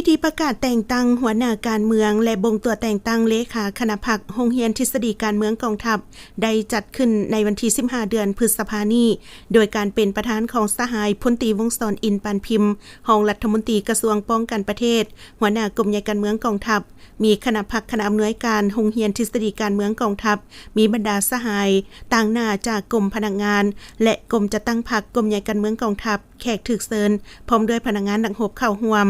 พิธีประกาศแต่งตั้งหัวหน้าการเมืองและบงตัวแต่งตั้งเลขาคณะพรรคโรงเรียนทฤษฎีการเมืองกองทัพได้จัดขึ้นในวันที่15เดือนพฤษภาคมนี้โดยการเป็นประธานของสหายพลตรีวงศ์ธรอินทร์ปานพิมพ์รองรัฐมนตรีกระทรวงป้องกันประเทศหัวหน้ากรมใหญ่การเมืองกองทัพมีคณะพรรคคณะอำนวยการโรงเรียนทฤษฎีการเมืองกองทัพมีบรรดาสหายต่างหน้าจากกรมพนักงานและกรมจัดตั้งพรรคกรมใหญ่การเมืองกองทัพแขกถึกเชิญพร้อมด้วยพนักงานดังหบเข้าร่วม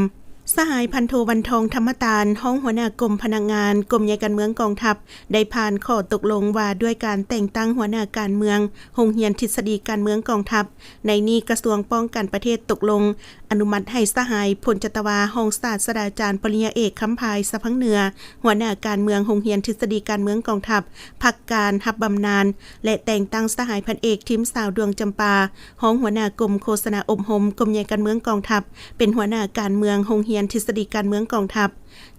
สหายพันโทวันทองธรรมตาลห้องหัวหน้ากรมพนักงานกรมใหญ่การเมืองกองทัพได้ผ่านข้อตกลงว่าด้วยการแต่งตั้งหัวหน้าการเมืองโรงเรียนทฤษฎีการเมืองกองทัพในนี้กระทรวงป้องกันประเทศตกลงอนุมัติให้สหายพลจัตวาห้องศาสตราจารย์ปริญญาเอกคำพายสะพังเหนือหัวหน้าการเมืองโรงเรียนทฤษฎีการเมืองกองทัพพักการรับบำนาญและแต่งตั้งสหายพันเอกทิมสาวดวงจำปาห้องหัวหน้ากรมโฆษณาอบรมกรมใหญ่การเมืองกองทัพเป็นหัวหน้าการเมืองโรงเรียนทฤษฎีการเมืองกองทัพ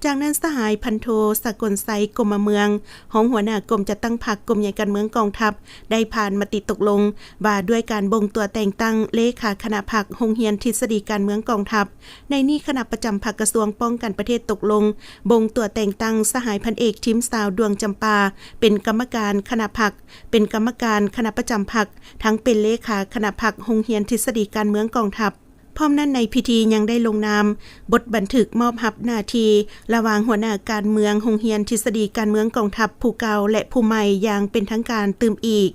จากนั้นสหายพันโทสกลไซกรมเมืองห้องหัวหน้ากรมจัดตั้งพรรคกรมใหญ่การเมืองกองทัพได้ผ่านมติตกลงว่าด้วยการบงตัวแต่งตั้งเลขาคณะพรรคโรงเรียนทฤษฎีการเมืองกองทัพในนี้คณะประจำพรรคกระทรวงป้องกันประเทศตกลงบงตัวแต่งตั้งสหายพันเอกทิมสาวดวงจำปาเป็นกรรมการคณะพรรคเป็นกรรมการคณะประจำพรรคทั้งเป็นเลขาคณะพรรคโรงเรียนทฤษฎีการเมืองกองทัพพร้อมนั้นในพิธียังได้ลงนามบทบันทึกมอบรับหน้าที่ระหว่างหัวหน้าการเมืองโรงเรียนทฤษฎีการเมืองกองทัพผู้เก่าและผู้ใหม่อย่างเป็นทางการตืมอีก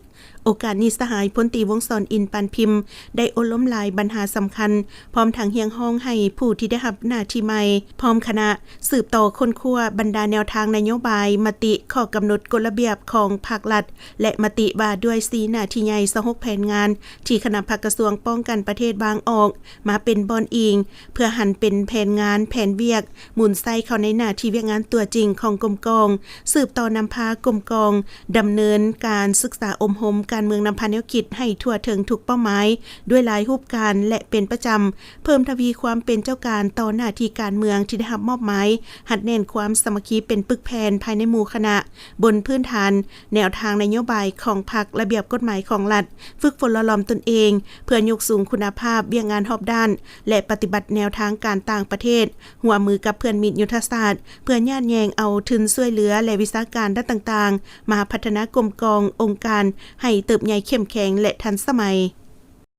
โอกาสนี้สหายพลตรีวงศ์ธรอินทร์ปานพิมพ์ได้อบรมหลายปัญหาสำคัญพร้อมทั้งเฮียงห้องให้ผู้ที่ได้รับหน้าที่ใหม่พร้อมคณะสืบต่อค้นคว้าบรรดาแนวทางนโยบายมติข้อกำหนดกฎระเบียบของภาครัฐและมติว่าด้วย4หน้าที่ใหญ่26แผนงานที่คณะพรรคกระทรวงป้องกันประเทศวางออกมาเป็นบอนอิงเพื่อหันเป็นแผนงานแผนเวียกหมุนไส้เข้าในหน้าที่เวียกงานตัวจริงของกรมกองสืบต่อนำพากรมกองดำเนินการศึกษาอบรมการเมืองนำพาแนวคิดให้ทั่วถึงทุกเป้าหมายด้วยหลายรูปการและเป็นประจำเพิ่มทวีความเป็นเจ้าการต่อหน้าที่การเมืองที่ได้รับมอบหมายหัดแน่นความสามัคคีเป็นปึกแผ่นภายในหมู่คณะบนพื้นฐานแนวทางนโยบายของพรรคระเบียบกฎหมายของรัฐฝึกฝนหล่อหลอมตนเองเพื่อยกสูงคุณภาพเวียงงานรอบด้านและปฏิบัติแนวทางการต่างประเทศหัวมือกับเพื่อนมิตรยุทธศาสตร์เพื่อย่านแยงเอาทุนช่วยเหลือและวิชาการด้านต่างๆมาพัฒนากรมกององค์การให้เติบใหญ่เข้มแข็งและทันสมัย